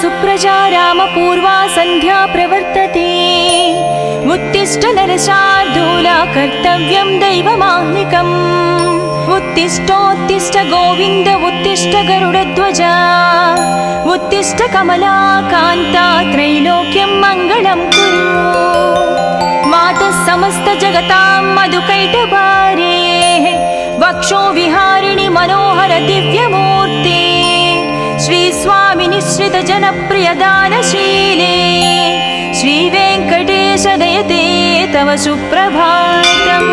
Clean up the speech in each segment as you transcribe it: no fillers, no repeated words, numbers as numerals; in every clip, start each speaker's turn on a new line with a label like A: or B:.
A: सुप्रजा रामपूर्वा सन्ध्या प्रवर्तते। उत्तिष्ठ नरशार्दूला कर्तव्यं दैवमाह्निकम्। उत्तिष्ठोत्तिष्ठ गोविन्द उत्तिष्ठ गरुडध्वजा। उत्तिष्ठ कमलाकान्ता त्रैलोक्यं मङ्गलं कुरु। मातः समस्त जगतां मधुकैटभारे वक्षो विहारिणि मनोहर दिव्यमूर्ते। श्री स्वामी निश्रित जनप्रिय दानशीले श्री वेङ्कटेश दयते तव सुप्रभातम्।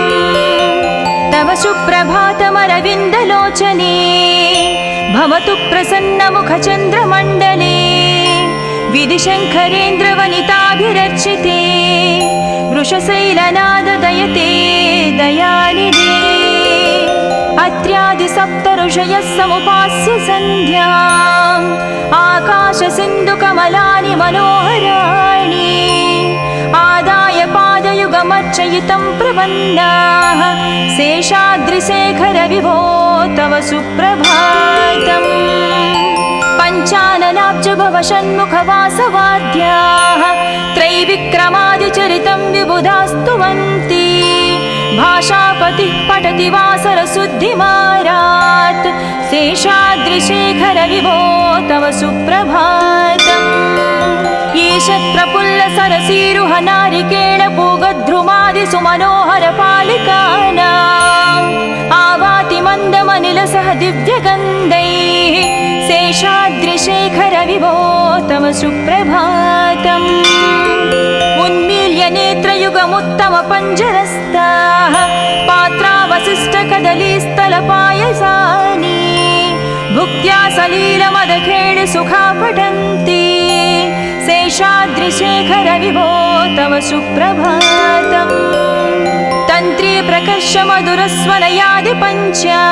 A: तव सुप्रभातमरविन्दलोचने भवतु प्रसन्नमुखचन्द्रमण्डले। विधिशङ्करेन्द्रवनिताभिरर्चिते वृषशैलनाद दयते दयानिधे। अत्र्यादिसप्तऋषयः समुपास्य सन्ध्याम् आकाशसिन्धुकमलानि मनोहराणि। आदाय पादयुगमर्चयितं प्रपन्नाः शेषाद्रिशेखर विभो तव सुप्रभातम्। पञ्चाननाब्ज भव षण्मुखवासवाद्याः त्रैविक्रमादिचरितं विबुधास्तुवन्ति। भाषापतिः पठति वासरशुद्धिमारात् शेषाद्रिशेखर विभो तव सुप्रभातम्। ईशत्प्रफुल्ल सरसीरुह नारिकेळ पूगद्रुमादि सुमनोहर पालिकानाम् आवाति मन्दमनिल सह दिव्यगन्धैः शेषाद्रिशेखर विभो तव सुप्रभातम्। उन्मील्य नेत्रयुगमुत्तम पञ्जरस्ताः पात्रावशिष्ट कदलीस्थलपायसानि भुक्त्या सलीलमदखेळ सुखा पठन्ति शेषाद्रिशेखर विभो तव सुप्रभातम्। तन्त्री प्रकर्ष मधुरस्वनयादि पञ्चा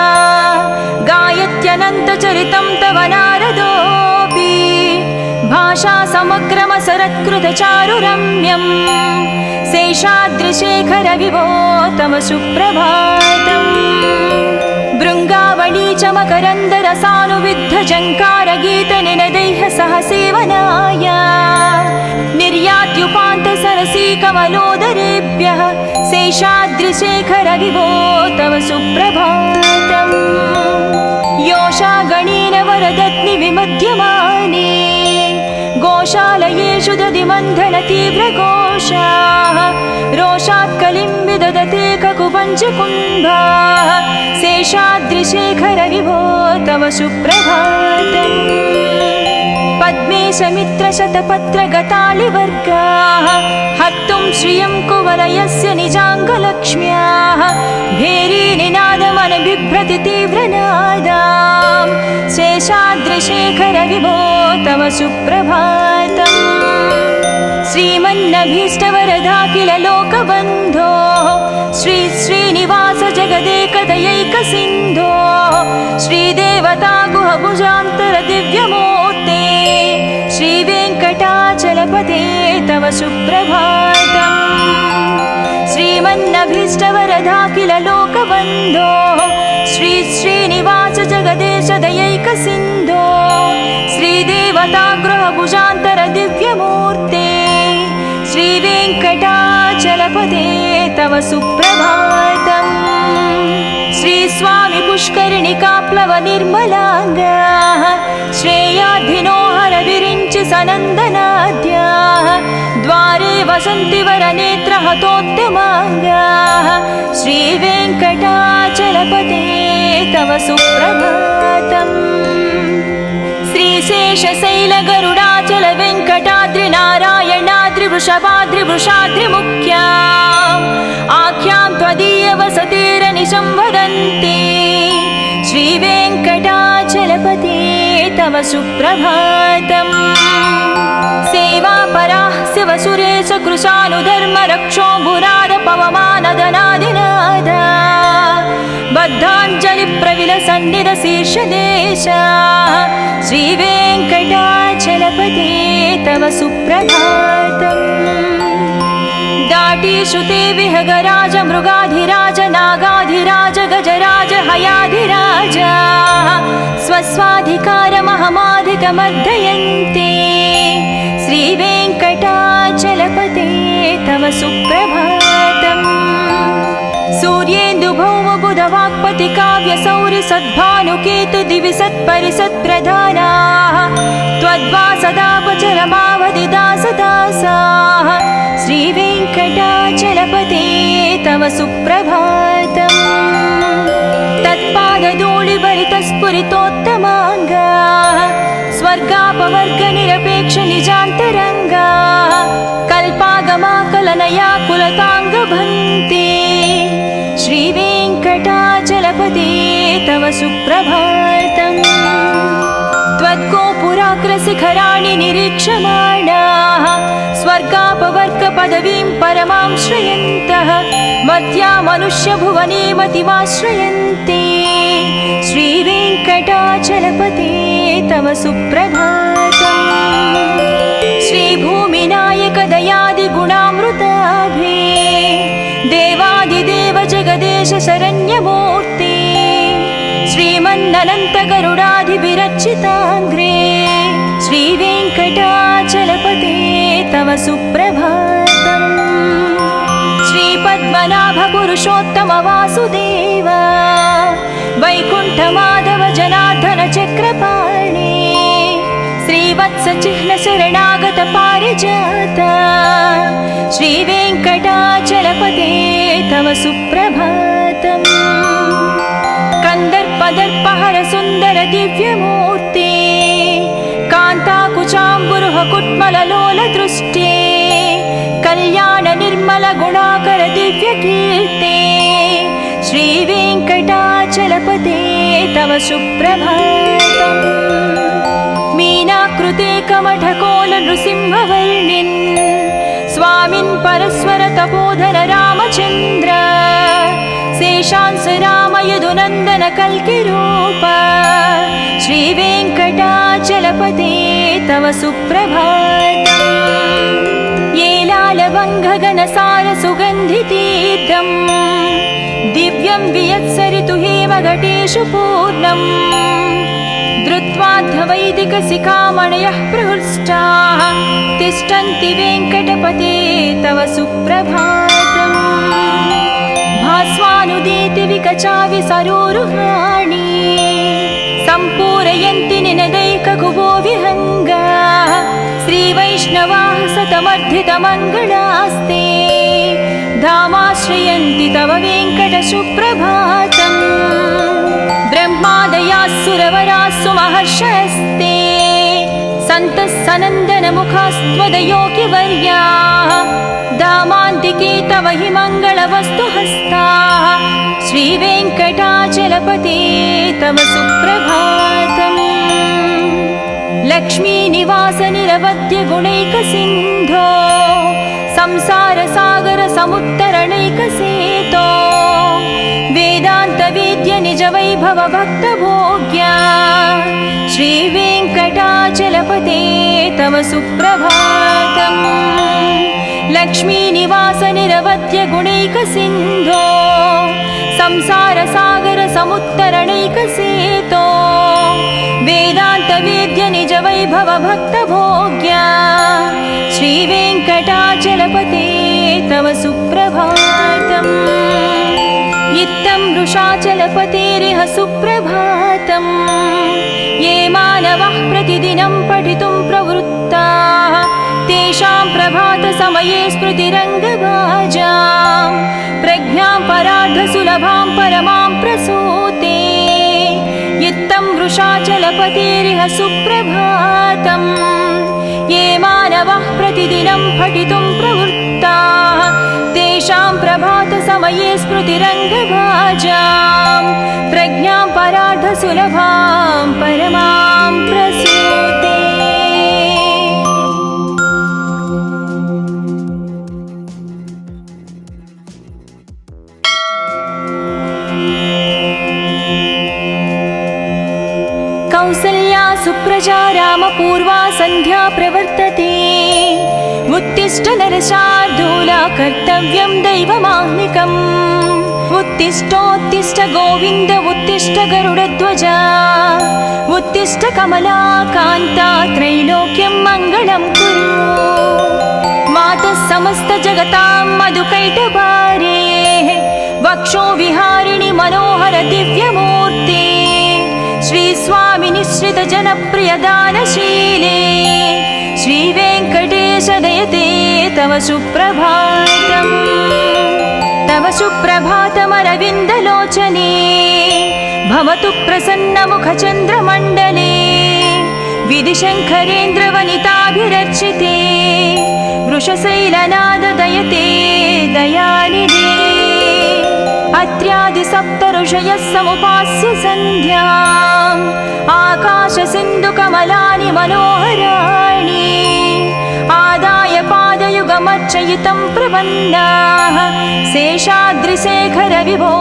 A: गायत्यनन्तचरितं तव नारदोऽपि। भाषा समग्रमसरत्कृतचारुरम्यम् शेषाद्रिशेखर विभो तव सुप्रभातम्। भृङ्गावळी च मकरन्दरसानुविद्ध जङ्कारगीतनिनदैः सह सेवनाय निर्यात्युपान्त सरसी कमलोदरेभ्यः शेषाद्रिशेखर विभो तव सुप्रभातम्। योषा गणेन वरदत्नि विमध्यमाने गोशालयेषु दधिमन्थन तीव्रघोषाः रोषात् कलिं विदधते ककुपञ्चकुम्भाः शेषाद्रिशेखर विभो तव सुप्रभातम्। पद्मेशमित्रशतपत्रगतालिवर्गाः हर्तुं श्रियं कुवलयस्य निजाङ्गलक्ष्म्याः भेरीनिनादमनबिभ्रति तीव्रनादाम् शेषाद्रिशेखर विभो तव सुप्रभातम्। श्रीमन्नभीष्टवरदाखिल लोकबन्धो श्री श्रीनिवास जगदेकदयैकसिन्धो श्रीदेवता गुहभुजान्तर दिव्यमूर्ते श्रीवेङ्कटाचलपते तव सुप्रभातम्। श्रीमन्नभीष्टवरदाखिल लोकबन्धो श्री श्रीनिवास जगदेश दयैकसिन्धो श्रीदेवता गृहभुजान्तर दिव्यमूर्ते श्रीवेङ्कटाचलपते तव सुप्रभातम्। श्रीस्वामी पुष्करिणिकाप्लव निर्मलाङ्गाः श्रेयाधिनो हरविरिञ्चि सनन्दनाद्याः द्वारे वसन्ति वरनेत्रहतोत्तमाङ्गाः श्रीवेङ्कटाचलपते तव सुप्रभातम्। श्रीशेषशैलगरुडाचल वेङ्कटाद्रिनारायणाद्रिवृषभाद्रिवृषाद्रिमुख्या आख्यां त्वदीय वसतिरनिशं वदन्ति श्रीवेङ्कटाचलपते तव सुप्रभातम्। सेवापराः शिवसुरेश कृशानुधर्मरक्षो भुराद पवमानदनादिनाद बद्धाञ्जलिप्रविलसन्निधशीर्षदेशा श्रीवेङ्कटाचलपते तव सुप्रभातम्। दाटीश्रुते विहगराज मृगाधिराज नागाधिराज गजराज हयाधिराज स्वस्वाधिकारमहमाधिकमर्दयन्ते तव सुप्रभातम् सूर्येन्दुभौमबुधवाक्पति काव्यसौरि सद्भानुकेतु दिवि सत्परिसत्प्रधानाः त्वद्वासदापचरमावधिदासदासाः श्रीवेङ्कटाचलपते तव सुप्रभातम् तत्पादधूलिभरितस्फुरितोत्तमाङ्गाः स्वर्गापवर्गनिरपेक्ष निजान्तरङ्गाः कल्पागमाकलनया कुलताङ्गभन्ते श्रीवेङ्कटाचलपते तव सुप्रभातम् त्वद्गोपुराग्रशिखराणि निरीक्षमाणाः स्वर्गापवर्गपदवीं परमां श्रयन्तः मध्या मनुष्यभुवने मतिमाश्रयन्ते श्रीवेङ्कटाचलपते तव सुप्रभातम् श्रीभूमिनायक दयादिगुणामृताभे देवादिदेव जगदेश शरण्यमूर्ते श्रीमन्ननन्तगरुडाधिविरचिताङ्घ्रे श्रीवेङ्कटाचलपते तव सुप्रभातम् श्रीपद्मनाभ पुरुषोत्तम वासुदेव वैकुण्ठमाधव जनार्दन चक्रपाणे श्रीवत्सचिह्न शरणागत पारिजात श्रीवेङ्कटाचलपते तव सुप्रभातम् कन्दर्पदर्पहर सुन्दर दिव्यमूर्ते कान्ताकुचाम्बुरुह कुट्मललोलदृष्टे कल्याण निर्मल गुणाकर दिव्यकीर्ते श्रीवेङ्कटाचलपते तव सुप्रभातम् मीनाकृते कमठकोल नृसिंहवर्णिन् स्वामिन् परस्वर तपोधन रामचन्द्र शेषांस राम यदुनन्दन कल्किरूप श्रीवेङ्कटाचलपते तव सुप्रभातम् येलालवङ्घगनसार सुगन्धितीर्थम् दिव्यं वियत्सरितु हेमघटेषु पूर्णम् धृत्वाद्धवैदिकशिखामणयः प्रहृष्टाः तिष्ठन्ति वेङ्कटपते तव सुप्रभातम् भास्वानुदीति विकचावि सरोरुहाणि सम्पूरयन्ति निनदैककुभो विहङ्गाः श्रीवैष्णवाः सतमर्धितमङ्गलास्ते धामाश्रयन्ति तव वेङ्कट सुप्रभातम् ब्रह्मादयाः सुरवराः सुमहर्षयस्ते सन्तः सनन्दनमुखास्त्वदयोगिवर्याः धामान्तिके तव हि मङ्गलवस्तुहस्ताः श्रीवेङ्कटाचलपते तव सुप्रभातम् लक्ष्मीनिवास निरवध्य गुणैकसिन्धो संसारसागर समुत्तरणैकसेतो वेदान्तवेद्य निज वैभव भक्तभोग्या श्रीवेङ्कटाचलपते तव सुप्रभातम् लक्ष्मीनिवास निरवध्य गुणैकसिन्धो संसारसागर समुत्तरणैकसेतो वेदान्तवेद्य निज वैभव भक्तभोग्या श्रीवेङ्कटाचलपते तव सुप्रभातम् इत्थं वृषाचलपतेरिह सुप्रभातम् ये मानवः प्रतिदिनं पठितुं प्रवृत्ताः तेषां प्रभातसमये स्मृतिरङ्गभाजां प्रज्ञां परार्धसुलभां परमां प्रसूते इत्थं वृषाचलपतेरिह सुप्रभातम् ये मानवः प्रतिदिनं पठितुं प्रवृत्ताः तेषां प्रभातसमये स्मृतिरङ्गभाजां प्रज्ञां परार्धसुलभां परमां प्रसूते कौसल्या सुप्रजा रामपूर्वा सन्ध्या प्रवर्तते उत्तिष्ठ नरशार्दूला कर्तव्यं दैवमाह्निकम् उत्तिष्ठोत्तिष्ठ गोविन्द उत्तिष्ठ गरुडध्वजा उत्तिष्ठ कमलाकान्ता त्रैलोक्यं मङ्गलं कुरु मातः समस्त जगतां मधुकैटभारे वक्षो विहारिणि मनोहर दिव्यमूर्ते श्री स्वामी निश्रित जनप्रिय दानशीले श्री वेंकटेश दयते तव सुप्रभातम् तव सुप्रभातमरविन्दलोचने भवतु प्रसन्नमुखचन्द्रमण्डले विधिशङ्करेन्द्रवनिताभिरर्चिते वृषशैलनाद दयते दयानिधे अत्र्यादिसप्तऋषयः समुपास्य सन्ध्याम् आकाशसिन्धुकमलानि मनोहराणि आदाय पादयुगमर्चयितं प्रपन्नाः शेषाद्रिशेखर विभो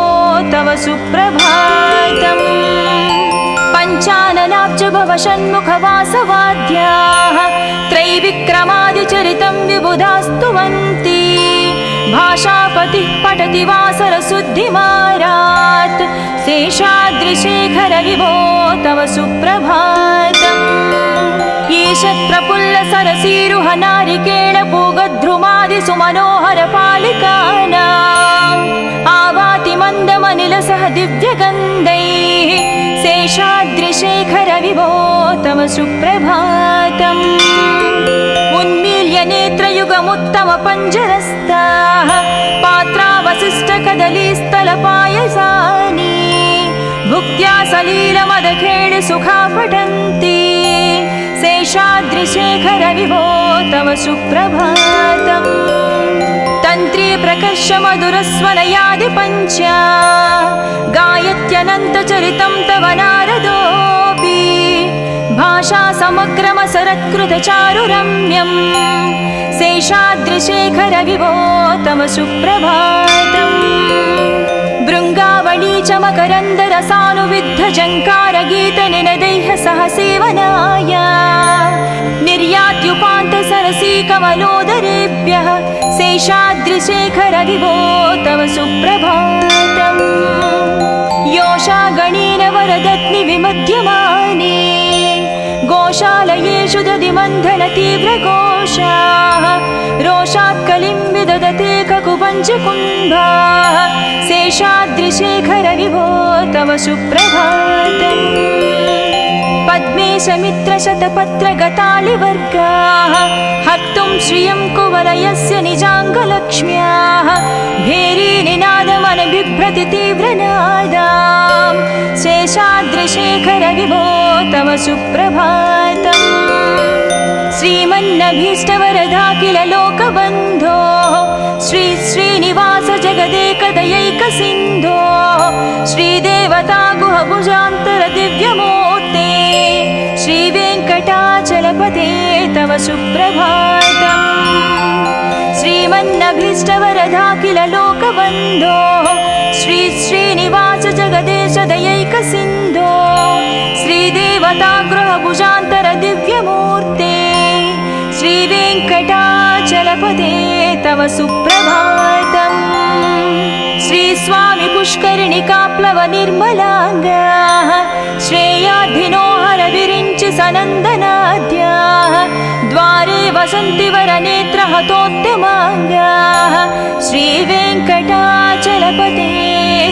A: तव सुप्रभातम् पञ्चाननाब्ज भव षण्मुखवासवाद्याः त्रैविक्रमादिचरितं विबुधास्तुवन्ति भाषापतिः पठति वासरशुद्धिमारात् शेषाद्रिशेखर विभो तव सुप्रभातम् ईषत्प्रफुल्ल सरसीरुह नारिकेळ पूगद्रुमादिसुमनोहर पालिकानाम् आवाति मन्दमनिलसह दिव्यगन्धैः शेषाद्रिशेखर विभो तव सुप्रभातम् उन्मील्य नेत्रयुगमुत्तम पञ्जरस्ताः पात्रावशिष्टकदलीस्थलपायसानि भुक्त्या सलीलमदखेळि सुखा पठन्ति शेषाद्रिशेखर विभो तव सुप्रभातम् तन्त्री प्रकर्ष मधुरस्वनयादि पञ्च गायत्यनन्तचरितं तव नारदोऽपि भाषा समग्रमसरत्कृतचारुरम्यम् शेषाद्रिशेखर विभो तव सुप्रभातम् भृङ्गावळी च मकरन्दरसानुविद्धझङ्कारगीतनिनदैः सह सेवनाय निर्यात्युपान्तसरसी कमलोदरेभ्यः शेषाद्रिशेखर विभो तव सुप्रभातम् योषा गणेन वरदत्नि विमध्यमाने गोशालयेषु दधिमन्थन तीव्रघोषाः रोषात् कलिं विदधते ककुपञ्चकुम्भाः शेषाद्रिशेखर विभो तव सुप्रभातम् पद्मेशमित्रशतपत्रगतालिवर्गाः हर्तुं श्रियं कुवलयस्य निजाङ्गलक्ष्म्याः भेरीनिनादमनबिभ्रति तीव्रनादाम् शेषाद्रिशेखर विभो तव सुप्रभातम् श्रीमन्नभीष्टवरदाखिल लोकबन्धो श्री श्रीनिवास जगदेकदयैकसिन्धो श्रीदेवता गुहभुजान्तर दिव्यमूर्ते श्रीवेङ्कटाचलपते तव सुप्रभातम् श्रीमन्नभीष्टवरदाखिल लोकबन्धो श्री श्रीनिवास जगदेश दयैकसिन्धो श्रीदेवता गृहभुजान्तर दिव्यमूर्ते श्रीवेङ्कटाचलपते तव सुप्रभातम् श्री स्वामी पुष्करिणिकाप्लव निर्मलाङ्गाः श्रेयाधिनोहर विरिञ्चि सनन्दनाद्याः द्वारे वसन्ति वरनेत्रहतोद्यमाङ्गाः श्रीवेङ्कटाचलपते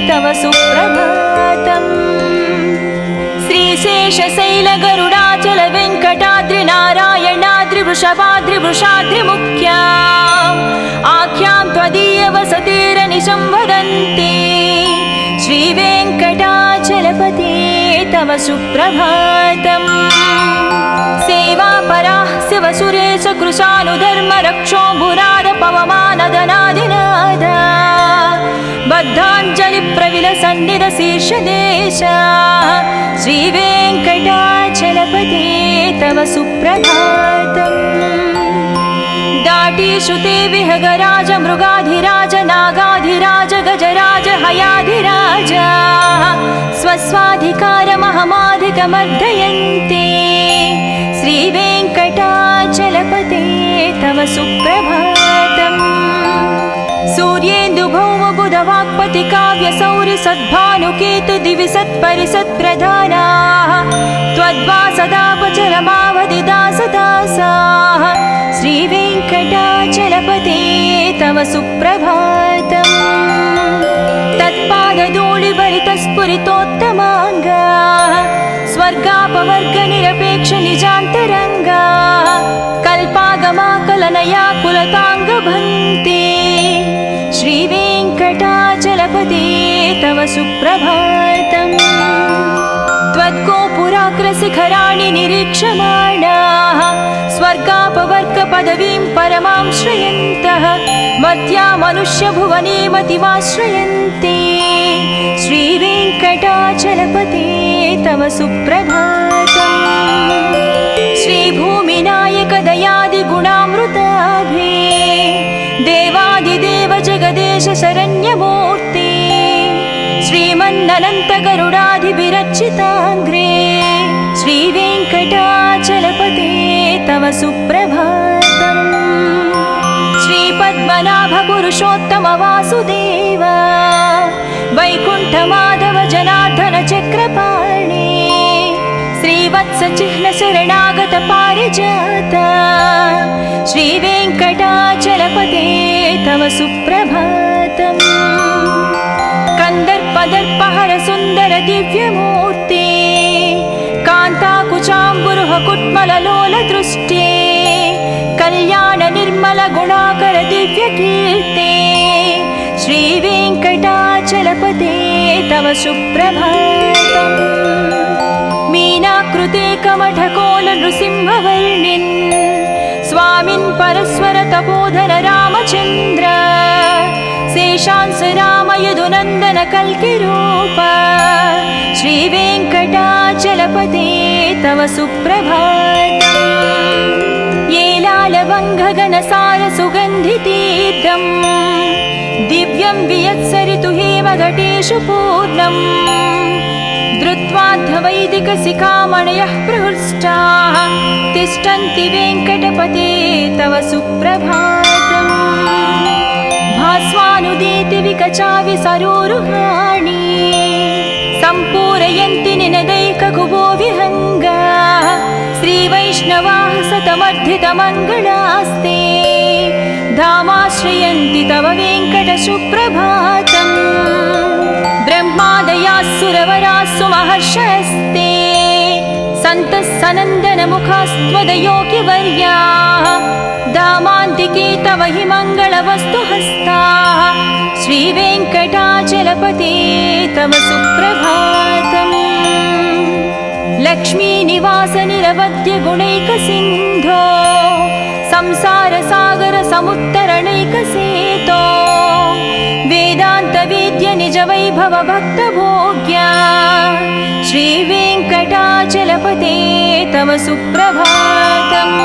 A: तव सुप्रभातम् श्रीशेषशैलगरुडाचल वेङ्कटाद्रिनारायणाद्रिवृषभाद्रिवृषाद्रिमुख्या आख्यां त्वदीयवसतिरनिशं वदन्ति श्रीवेङ्कटाचलपते तव सुप्रभातम् सेवापराः शिवसुरेश कृशानुधर्मरक्षोऽम्बुराद पवमानदनादिनादा बद्धाञ्जलिप्रविलसन्निधशीर्षदेशा श्रीवेङ्कटाचलपते तव सुप्रभातम् दाटीशुते विहगराज मृगाधिराज नागाधिराज गजराज हयाधिराज स्वस्वाधिकारमहमाधिकमर्दयन्ते श्रीवेङ्कटाचलपते तव सुप्रभातम् सूर्येन्दुभौमबुधवाक्पति काव्यसौरि सद्भानुकेतु दिवि सत्परिसत्प्रधानाः त्वद्वासदापचरमावधि दासदासाः श्रीवेङ्कटाचलपते तव सुप्रभातम् तत्पादधूलिभरितस्फुरितोत्तमाङ्गा स्वर्गापवर्गनिरपेक्ष निजान्तरङ्गा कल्पागमाकलनया कुलताङ्गभन्ते श्रीवेङ्कटाचलपते तव सुप्रभातम् त्वद्गोपुराग्रशिखराणि निरीक्षमाणाः स्वर्गापवर्गपदवीं परमां श्रयन्तः मर्त्या मनुष्यभुवने मतिमाश्रयन्ते श्रीवेङ्कटाचलपते तव सुप्रभातम् श्रीभूमिनायकदयादिगुणामृताभे देवादिदेव जगदेश शरण्यमूर्ते श्रीमन्ननन्तगरुडाधिभिरर्चिताङ्ग्रे श्रीवेङ्कटाचलपते तव सुप्रभातम् श्रीपद्मनाभपुरुषोत्तम वासुदेव वैकुण्ठमाधव जनार्दन चक्रपाणे श्रीवत्सचिह्नशरणागत पारिजात श्रीवेङ्कटाचलपते तव सुप्रभातम् कन्दर्पदर्पहर सुन्दर दिव्यमूर्ते कान्ताकुचाम्बुरुह कुट्मललोलदृष्टे कल्याण निर्मल गुणाकर दिव्यकीर्ते श्रीवेङ्कटाचलपते तव सुप्रभातम् मीनाकृते कमठकोल नृसिंहवर्णिन् स्वामिन् परस्वर तपोधन रामचन्द्र शेषांस राम यदुनन्दन कल्किरूप श्रीवेङ्कटाचलपते तव सुप्रभातम् येलालवङ्घगणसार सुगन्धितीर्थम् दिव्यं वियत्सरितु हेमघटेषु पूर्णम् धृत्वाद्धवैदिकशिखामणयः प्रहृष्टाः तिष्ठन्ति वेङ्कटपते तव सुप्रभातम् भास्वानुदीति विकचाविसरोरुहाणि सम्पूरयन्ति निनदैककुबो विहङ्गा श्रीवैष्णवाः सतमर्धितमङ्गलास्ते धामाश्रयन्ति तव वेङ्कटसुप्रभातम् ब्रह्मादयाः सुरवराः सुमहर्षस्ते सन्तः सनन्दनमुखास्त्वदयोगिवर्याः धामान्तिके तव हि मङ्गलवस्तुहस्ताः श्रीवेङ्कटाचलपते तव सुप्रभातम् लक्ष्मीनिवास निरवध्य गुणैकसिन्धो संसारसागर समुत्तरणैकसेतो वेदान्तवेद्य निज वैभव भक्तभोग्या श्रीवेङ्कटाचलपते तव सुप्रभातम्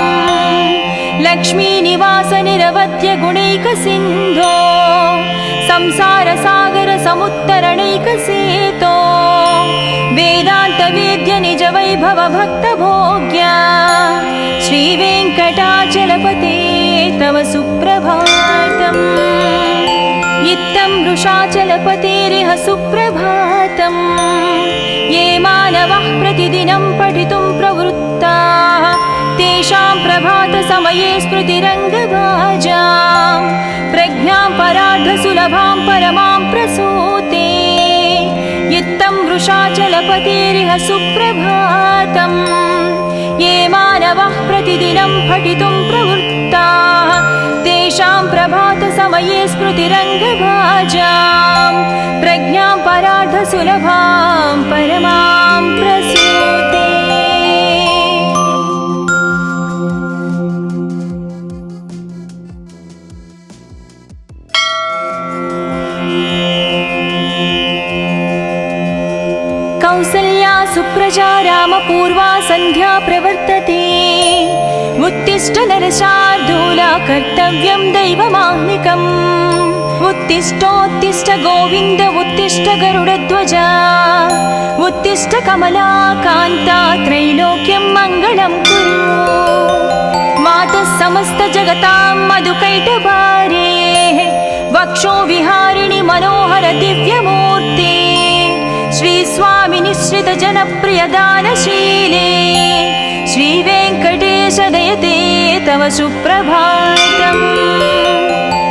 A: लक्ष्मीनिवास निरवध्य गुणैकसिन्धो संसारसागर समुत्तरणैकसेतो वेदान्तवेद्य निज वैभव भक्तभोग्या श्रीवेङ्कटाचलपते तव सुप्रभातम् इत्थं वृषाचलपतेरिह सुप्रभातम् ये मानवः प्रतिदिनं पठितुं प्रवृत्ताः तेषां प्रभातसमये स्मृतिरङ्गभाजां प्रज्ञां परार्धसुलभां परमां प्रसूते इत्थं वृषाचलपतेरिह सुप्रभातम् ये मानवः प्रतिदिनं पठितुं प्रवृत्ताः तेषां प्रभातसमये स्मृतिरङ्गभाजां प्रज्ञां परार्धसुलभां परमां प्रसूते कौसल्या सुप्रजा रामपूर्वा सन्ध्या प्रवर्तते उत्तिष्ठ नरशार्दूला कर्तव्यं दैवमाह्निकम् उत्तिष्ठोत्तिष्ठ गोविन्द उत्तिष्ठ गरुडध्वजा उत्तिष्ठ कमलाकान्ता त्रैलोक्यं मङ्गलं कुरु मातः समस्त जगतां मधुकैटभारे वक्षो विहारिणि मनोहर दिव्यमूर्ते श्री स्वामी निश्रित जनप्रिय दानशीले श्री वेङ्कटेश दयते तव सुप्रभातम्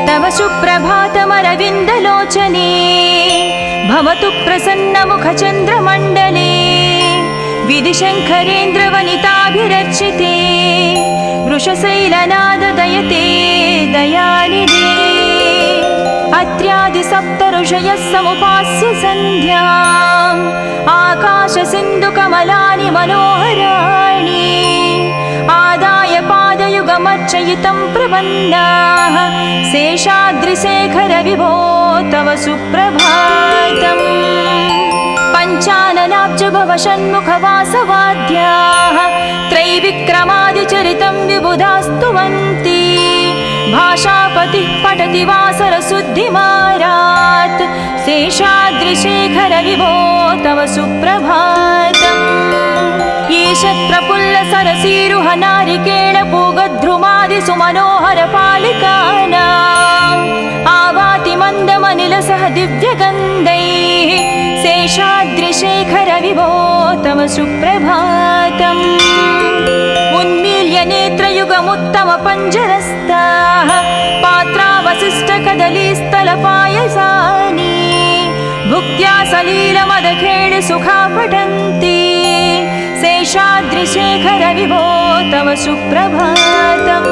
A: तव सुप्रभातमरविन्दलोचने भवतु प्रसन्नमुखचन्द्रमण्डले विधिशङ्करेन्द्रवनिताभिरर्चिते वृषशैलनाददयते दयानिधे अत्र्यादिसप्तऋषयः समुपास्य सन्ध्याम् आकाशसिन्धुकमलानि मनोहराणि आदाय पादयुगमर्चयितं प्रपन्नाः शेषाद्रिशेखर विभो तव सुप्रभातम् पञ्चाननाब्ज भव षण्मुखवासवाद्याः त्रैविक्रमादिचरितं विबुधास्तुवन्ति भाषापतिः पठति वासरशुद्धिमारात् शेषाद्रिशेखर विभो तव सुप्रभातम् ईषत्प्रफुल्लसरसीरुह नारिकेळपूगद्रुमादिसुमनोहरपालिकानाम् आवाति मन्दमनिलसह दिव्यगन्धैः शेषाद्रिशेखर विभो तव सुप्रभातम् उन्मील्य नेत्रयुगमुत्तमपञ्जरस्ताः पात्रावशिष्टकदलीस्थलपायसानि भुक्त्या सलीलमदखेळि सुखा पठन्ति शेषाद्रिशेखर विभो तव सुप्रभातम्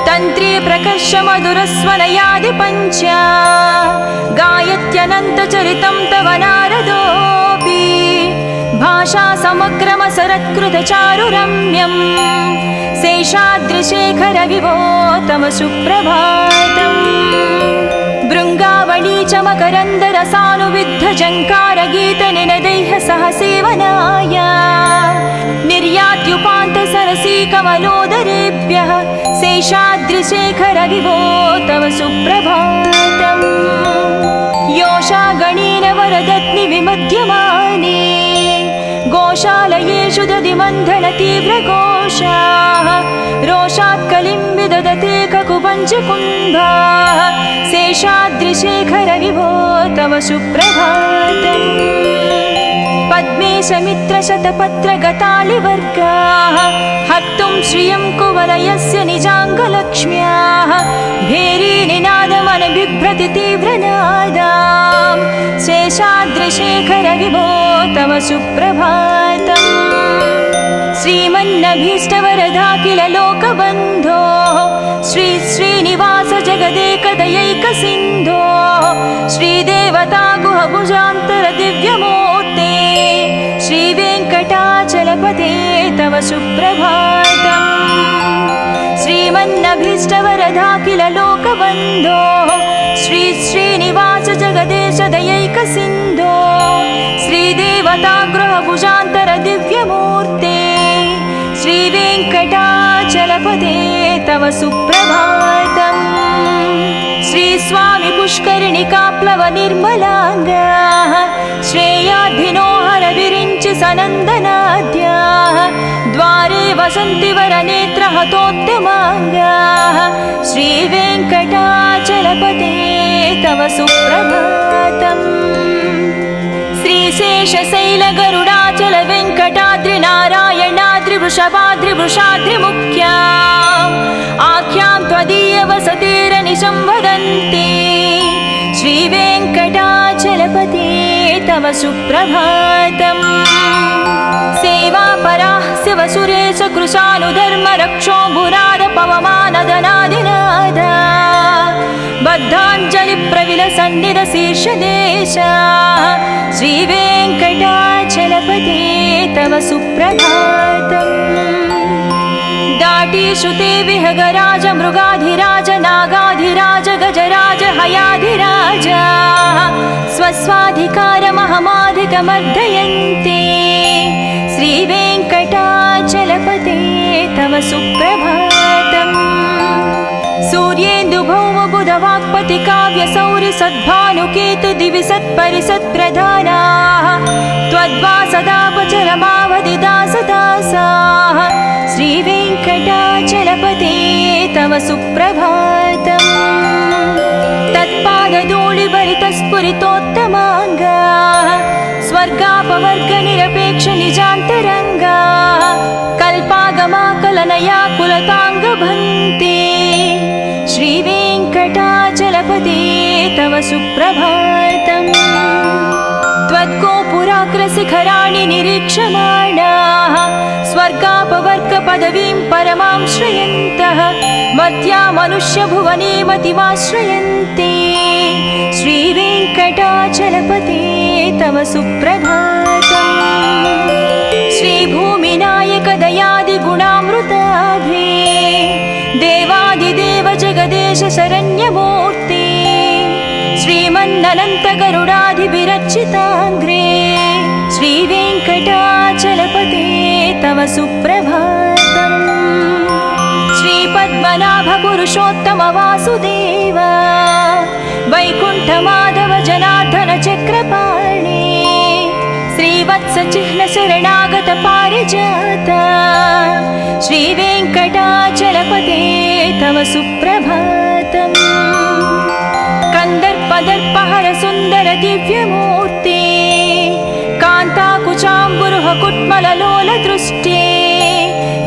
A: तन्त्री प्रकर्ष मधुरस्वनयादि पञ्चा गायत्यनन्तचरितं तव नारदोऽपि भाषा समग्रमसरत्कृतचारुरम्यम् शेषाद्रिशेखर विभो तव सुप्रभातम् भृङ्गावळी च मकरन्दरसानुविद्धझङ्कारगीतनिनदैः सह सेवनाय निर्यात्युपान्तसरसीकमलोदरेभ्यः शेषाद्रिशेखर विभो तव सुप्रभातम् योषा गणेन वरदत्नि विमध्यमाने गोशालयेषु दधिमन्थन तीव्रघोषाः रोषात् कलिं विदधते ककुपञ्चकुम्भाः शेषाद्रिशेखर विभो तव सुप्रभातम् पद्मेशमित्रशतपत्रगतालिवर्गाः हर्तुं श्रियं कुवलयस्य निजाङ्गलक्ष्म्याः भेरीनिनादमनबिभ्रति तीव्रनादाम् शेषाद्रिशेखर विभो तव सुप्रभातम् श्रीमन्नभीष्टवरदाखिल लोकबन्धो श्री श्रीनिवास जगदेकदयैकसिन्धो श्रीदेवता गुहभुजान्तर दिव्यमूर्ते श्रीवेङ्कटाचलपते तव सुप्रभातम् श्रीमन्नभीष्टवरदाखिल लोकबन्धो श्री श्रीनिवास जगदेश दयैकसिन्धो श्रीदेवता गृहभुजान्तर दिव्यमूर्ते श्रीवेङ्कटाचलपते तव सुप्रभातम् श्रीस्वामि पुष्करिणिकाप्लव निर्मलाङ्गाः श्रेयाद्धिनोहर विरिञ्चि सनन्दनाद्याः द्वारे वसन्ति वरनेत्रहतोत्तमाङ्गाः श्रीवेङ्कटाचलपते तव सुप्रभातम् श्रीशेषशैलगरुडाचल वेङ्कटाद्रिनारायणाद्रिवृषभाद्रिवृषाद्रिमुख्या आख्यां त्वदीयवसतिरनिशं वदन्ति श्रीवेङ्कटाचलपते तव सुप्रभातम् सेवापराः शिवसुरेश कृशानुधर्मरक्षोऽम्बुराद पवमानदनादिनादा बद्धाञ्जलिप्रविलसन्निधशीर्षदेशा श्रीवेङ्कटाचलपते तव सुप्रभातम् दाटीश्रुते विहगराज मृगाधिराज नागाधिराज गजराज हयाधिराज स्वस्वाधिकारमहमाधिकमर्दयन्ते श्रीवेङ्कटाचलपते तव सुप्रभातम् सूर्येन्दुभौमबुधवाक्पति काव्यसौरि सद्भानुकेतु दिवि सत्परिसत्प्रधानाः त्वद्वासदापचरमावधिदासदासाः श्रीवेङ्कटाचलपते तव सुप्रभातम् तत्पादधूलिभरितस्फुरितोत्तमाङ्गाः स्वर्गापवर्गनिरपेक्षनिजान्तरङ्गाः कल्पागमाकलनया कुलताङ्गभन्ते श्रीवेङ्कटा सुप्रभातम् त्वद्गोपुराग्रशिखराणि निरीक्षमाणाः स्वर्गापवर्गपदवीं परमां श्रयन्तः मर्त्या मनुष्यभुवने मतिमाश्रयन्ते श्रीवेङ्कटाचलपते तव सुप्रभातम् श्रीभूमिनायक दयादिगुणामृताभे देवादिदेव जगदेश शरण्यमूर्ते श्रीमन्ननन्त गरुडाधिभिरर्चिताङ्घ्रे श्रीवेङ्कटाचलपते तव सुप्रभातम् श्रीपद्मनाभ पुरुषोत्तम वासुदेव वैकुण्ठमाधव जनार्दन चक्रपाणे श्रीवत्स चिह्न शरणागत पारिजात श्रीवेङ्कटाचलपते तव सुप्रभातम् कंदर्पदर्पहर सुंदर दिव्यमूर्ते कान्ताकुचाम्बुरुह कुट्मललोल दृष्टे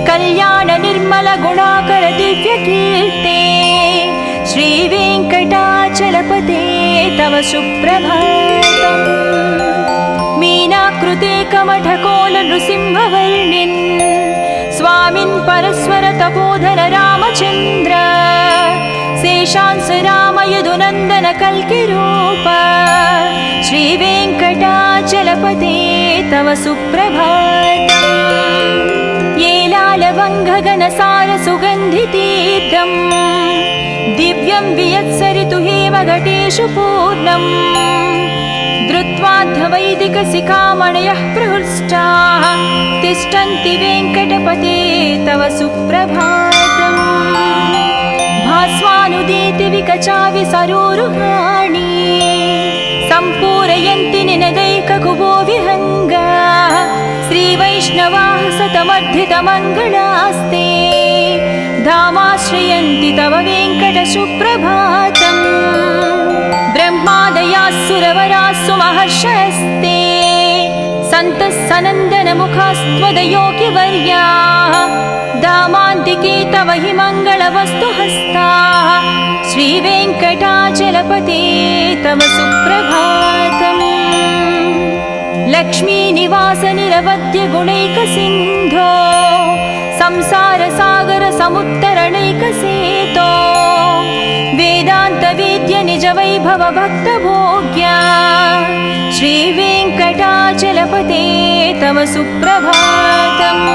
A: कल्याण निर्मल गुणाकर दिव्यकीर्ते श्रीवेङ्कटाचलपते तव सुप्रभातम् मीनाकृते कमठकोल नृसिंहवर्णिन् स्वामिन् परस्वर तपोधन रामचन्द्र शेषांस राम यदुनन्दन कल्किरूप श्रीवेङ्कटाचलपते तव सुप्रभातम् येलालवङ्घगणसार सुगन्धितीर्थम् दिव्यं वियत्सरितु हेमघटेषु पूर्णम् धृत्वाद्धवैदिकशिखामणयः प्रहृष्टाः तिष्ठन्ति वेङ्कटपते तव सुप्रभातम् भास्वानुदीति विकचाविसरोरुहाणि सम्पूरयन्ति निनदैककुबो विहङ्गाः श्रीवैष्णवाः सतमर्धितमङ्गलास्ते धामाश्रयन्ति तव वेङ्कट सुप्रभातम् ब्रह्मादयास्सुरवरास्सु महर्षयस्ते सन्तः सनन्दनमुखास्त्वदयोगिवर्याः दामान्तिके तव हि मङ्गलवस्तुहस्ताः श्रीवेङ्कटाचलपते तव सुप्रभातम् लक्ष्मीनिवास निरवध्य गुणैकसिन्धो संसारसागर समुत्तरणैकसेतो वेदान्तवेद्य निज वैभव भक्तभोग्या श्रीवेङ्कटाचलपते तव सुप्रभातम्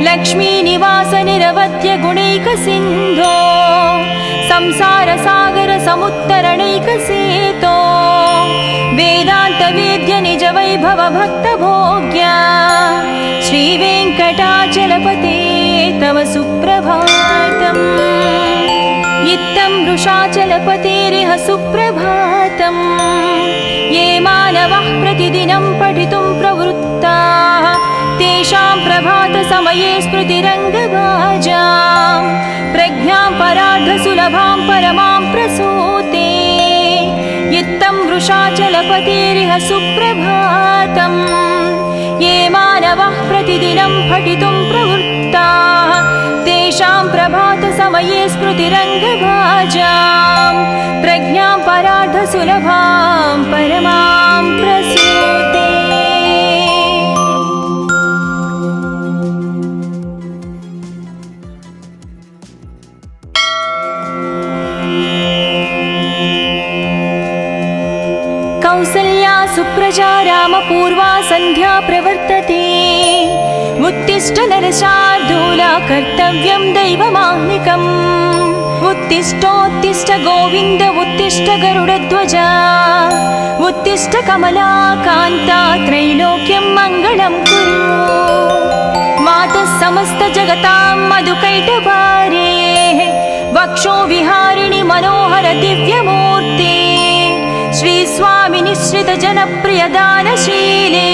A: लक्ष्मीनिवास निरवध्य गुणैकसिन्धो संसारसागर समुत्तरणैकसेतो वेदान्तवेद्य निज वैभव भक्तभोग्या श्रीवेङ्कटाचलपते तव सुप्रभातम् इत्थं वृषाचलपतेरिह सुप्रभातम् ये मानवः प्रतिदिनं पठितुं प्रवृत्ताः तेषां प्रभातसमये स्मृतिरङ्गभाजां प्रज्ञां परार्धसुलभां परमां प्रसूते इत्थं वृषाचलपतेरिह सुप्रभातम् ये मानवः प्रतिदिनं पठितुं प्रवृत्ताः तेषां प्रभातसमये स्मृतिरङ्गभाजां प्रज्ञां परार्धसुलभां परमां प्रसूते कौसल्या सुप्रजा रामपूर्वा सन्ध्या प्रवर्तते उत्तिष्ठ नरशार्दूला कर्तव्यं दैवमाह्निकम् उत्तिष्ठोत्तिष्ठ गोविन्द उत्तिष्ठ गरुडध्वजा उत्तिष्ठ कमलाकान्ता त्रैलोक्यं मङ्गलं कुरु मातः समस्त जगतां मधुकैटभारे वक्षो विहारिणि मनोहर दिव्यमूर्ते श्रीस्वामि निश्रित जनप्रिय दानशीले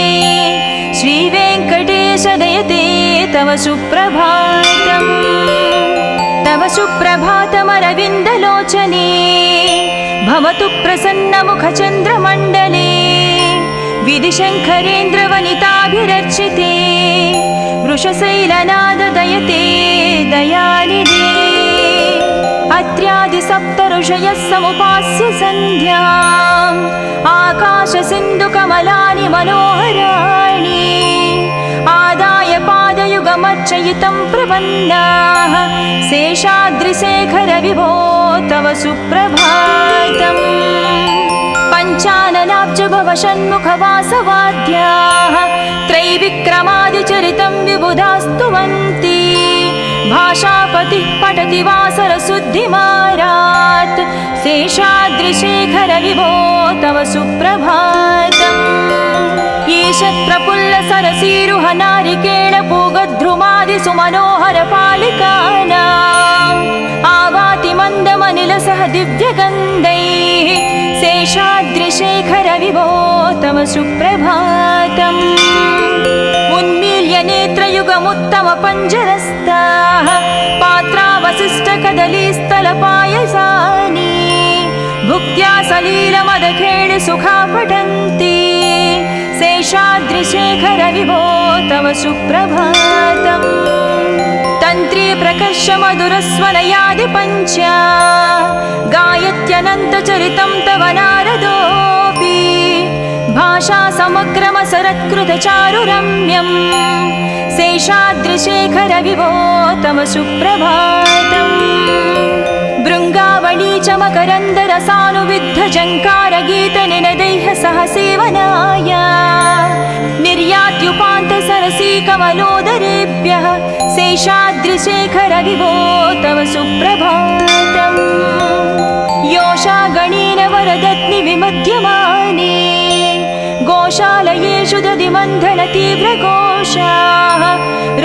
A: श्रीवेङ्कटेश दयते तव सुप्रभातम् तव सुप्रभातमरविन्दलोचने भवतु प्रसन्नमुखचन्द्रमण्डले विधिशङ्करेन्द्रवनिताभिरर्चिते वृषशैलनाद दयते दयानिधे अत्र्यादि सप्त ऋषयः समुपास्य सन्ध्याम् आकाशसिन्धुकमलानि मनोहराणि आदाय पादयुगमर्चयितं प्रपन्नाः शेषाद्रिशेखर विभो तव सुप्रभातम् पञ्चाननाब्ज भव षण्मुखवासवाद्याः त्रैविक्रमादिचरितं विबुधास्तुवन्ति भाषापतिः पठति वासरशुद्धिमारात् शेषाद्रिशेखर विभो तव सुप्रभातम् ईषत् प्रफुल्लसरसीरुह नारिकेळपूगद्रुमादिसुमनोहरपालिकानाम् आवाति मन्दमनिलसह दिव्यगन्धैः शेषाद्रिशेखर विभो तव सुप्रभातम् उन्मील्य नेत्रयुगमुत्तमपञ्जरस्ताः पात्रावशिष्टकदलीस्थलपायसानि भुक्त्या सलीलमदखेळिसुखा पठन्ति शेषाद्रिशेखर विभो तव सुप्रभातम् तन्त्री प्रकर्ष मधुरस्वनयादिपञ्चा गायत्यनन्तचरितं तव नारदोऽपि भाषा समग्रमसरत्कृतचारुरम्यम् शेषाद्रिशेखर विभो तव सुप्रभातम् भृङ्गावळी च मकरन्दरसानुविद्धजङ्कारगीतनिनदैः सह सेवनाय निर्यात्युपान्तसरसी कमलोदरेभ्यः शेषाद्रिशेखर विभो तव सुप्रभातम् योषा गणेन वरदत्नि विमध्यमाने गोशालयेषु दधिमन्थन तीव्रघोषाः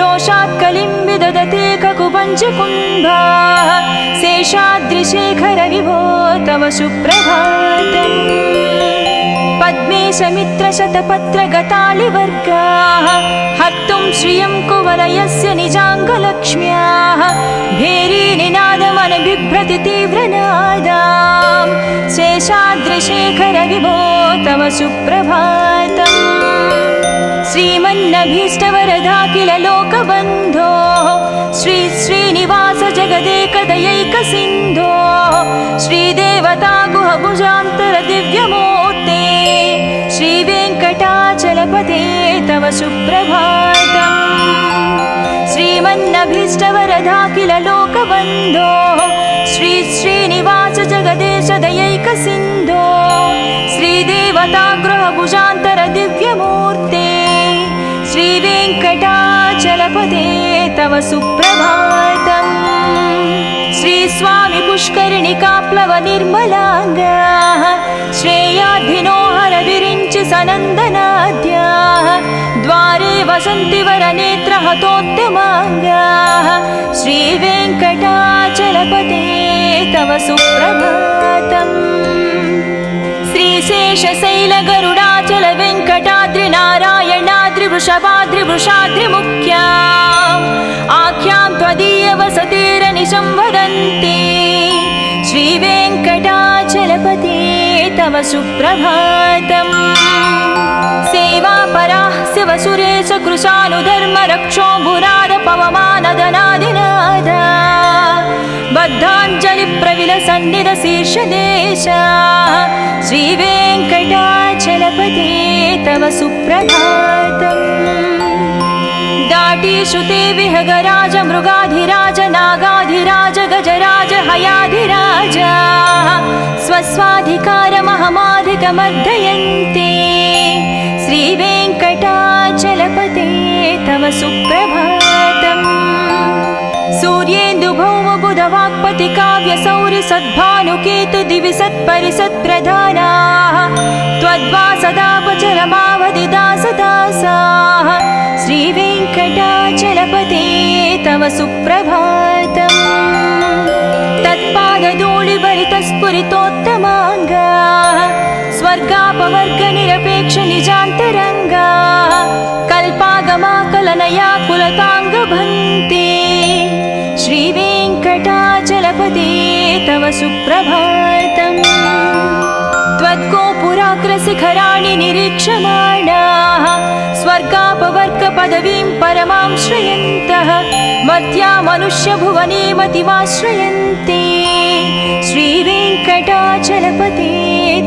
A: रोषात् कलिं विदधते ककुपञ्चकुम्भाः शेषाद्रिशेखर विभो तव सुप्रभातम् पद्मेशमित्रशतपत्रगतालिवर्गाः हर्तुं श्रियं कुवलयस्य निजाङ्गलक्ष्म्याः भेरीनिनादमनबिभ्रति तीव्रनादाम् शेषाद्रिशेखर विभो तव सुप्रभातम् श्रीमन्नभीष्टवरदाखिल लोकबन्धो श्री श्रीनिवास जगदेकदयैकसिन्धो श्रीदेवता गुहभुजान्तर दिव्यमूर्ते श्रीवेङ्कटाचलपते तव सुप्रभातम् श्रीमन्नभीष्टवरदाखिल लोकबन्धो श्री श्रीनिवास जगदेश दयैकसिन्धो श्रीदेवता गृहभुजान्तर दिव्यमूर्ते श्रीवेङ्कटाचलपते तव सुप्रभातम् श्रीस्वामि पुष्करिणिकाप्लव निर्मलाङ्गाः श्रेयाद्धिनोहर विरिञ्चि सनन्दनाद्याः द्वारे वसन्ति वरनेत्रहतोत्तमाङ्गाः श्रीवेङ्कटाचलपते तव सुप्रभातम् श्रीशेषशैलगरुडाचल वेङ्कटाद्रिनारायणाद्रिवृषभाद्रिवृषाद्रिमुख्या आख्यां त्वदीयवसतेरनिशं वदन्ति श्रीवेङ्कटाचलपते तव सुप्रभातम् सेवापराः शिवसुरेश कृशानुधर्मरक्षोऽम्बुराद पवमानदनादिनादा बद्धाञ्जलिप्रविलसन्निधशीर्षदेशा श्रीवेङ्कटाचलपते तव सुप्रभातम् दाटीषुते विहगराज मृगाधिराज नागाधिराज गजराज हयाधिराज स्वस्वाधिकारमहमाधिकमर्दयन्ते श्रीवेङ्कटाचलपते तव सुप्रभातम् सूर्येन्दुभौमबुधवाक्पति काव्यसौर्यसद्भानुकेतु दिवि सत्परिसत्प्रधानाः त्वद्वासदापचरमावधिदासदासाः श्रीवेङ्कटाचलपते तव सुप्रभातम् तत्पादधूलिभरितस्फुरितोत्तमाङ्गाः स्वर्गापवर्गनिरपेक्षनिजान्तरङ्गाः कल्पागमाकलनया कुलताङ्गभन्ते श्रीवेङ्कटाचलपते तव सुप्रभातम् त्वद्गोपुराग्रशिखराणि निरीक्षमाणाः स्वर्गापवर्गपदवीं परमां श्रयन्तः मर्त्या मनुष्यभुवने मतिमाश्रयन्ते वेङ्कटाचलपते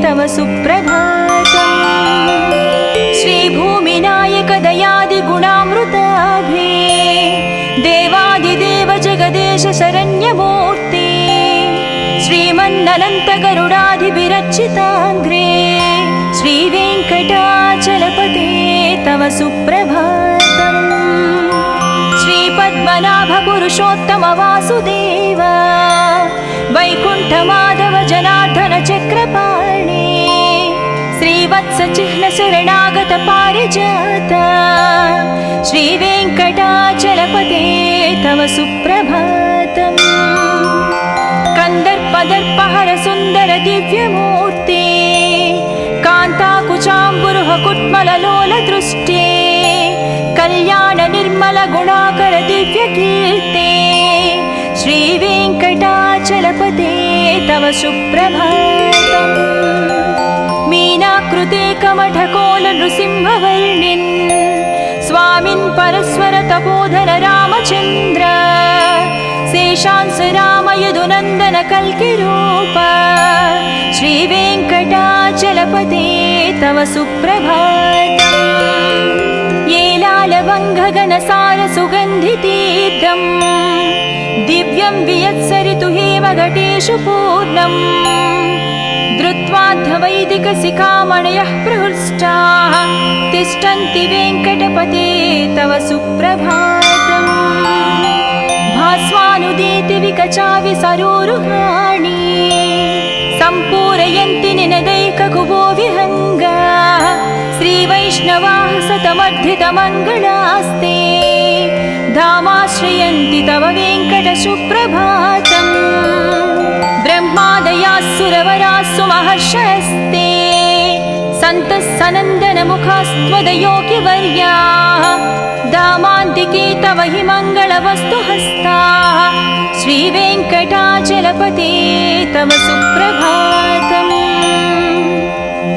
A: तव सुप्रभातम्। श्रीभूमिनायक दयादिगुणामृताभे देवादिदेव जगदेश शरण्यमूर्ते श्रीमन्ननन्त गरुडाधिभिरर्चिताङ्घ्रे श्रीवेङ्कटाचलपते तव सुप्रभातम्। श्रीपद्मनाभ पुरुषोत्तम वासुदेव वैकुण्ठमाधव जनार्दन चक्रपाणे श्रीवत्स चिह्न शरणागत पारिजात श्रीवेङ्कटाचलपते तव सुप्रभातम्। कन्दर्पदर्पहर सुन्दर दिव्यमूर्ते कान्ताकुचाम्बुरुह कुट्मललोल दृष्टे कल्याण निर्मल गुणाकर दिव्यकीर्ते श्रीवेङ्कटाचलपते तव सुप्रभातम्। मीनाकृते कमठकोल नृसिंहवर्णिन् स्वामिन् परस्वर तपोधन रामचन्द्र शेषांस राम यदुनन्दन कल्किरूप श्रीवेङ्कटाचलपते तव सुप्रभातम्। येलालवङ्घगणसार सुगन्धितीर्थम् दिव्यं वियत्सरितु हेमघटेषु पूर्णम् धृत्वाद्धवैदिकशिखामणयः प्रहृष्टाः तिष्ठन्ति वेङ्कटपते तव सुप्रभातम्। भास्वानुदेति विकचाविसरोरुहाणि सम्पूरयन्ति निनदैककुबो विहङ्गाः श्रीवैष्णवाः सतमर्धितमङ्गलास्ते धामाश्रयन्ति तव वेङ्कट सुप्रभातम्। ब्रह्मादयास्सुरवरास्सु महर्षयस्ते सन्तः सनन्दनमुखास्त्वदयोगिवर्याः धामान्तिके तव हि मङ्गलवस्तु हस्ताः श्रीवेङ्कटाचलपते तव सुप्रभातम्।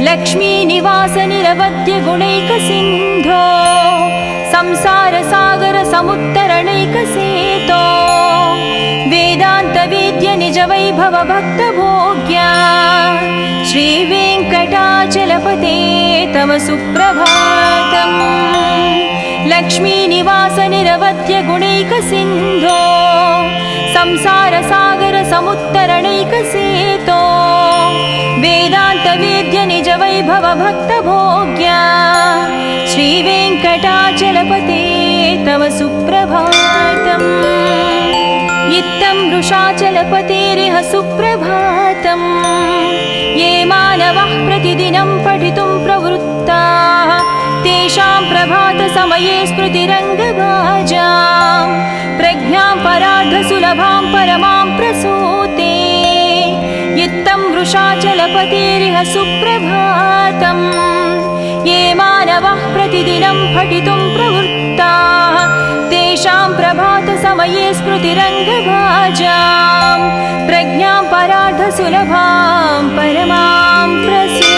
A: लक्ष्मीनिवास निरवध्य गुणैकसिन्धो संसारसागर समुत्तरणैकसेतो वेदान्तवेद्य निज वैभव भक्तभोग्या श्रीवेङ्कटाचलपते तव सुप्रभातम्। लक्ष्मीनिवास निरवध्य गुणैकसिन्धो संसारसागर समुत्तरणैकसेतो वेदान्तवेद्य निज वैभव भक्तभोग्या श्रीवेङ्कटाचलपते तव सुप्रभातम्। इत्थं वृषाचलपतेरिह सुप्रभातम्। ये मानवः प्रतिदिनं पठितुं प्रवृत्ताः तेषां प्रभातसमये स्मृतिरङ्गभाजां प्रज्ञां परार्धसुलभां परमां प्रसूते इत्थं वृषाचलपतेरिह सुप्रभातम्। ये मानवः प्रतिदिनं पठितुं प्रवृत्ताः तेषां प्रभातसमये स्मृतिरङ्गभाजां प्रज्ञां परार्धसुलभां परमां प्रसूते।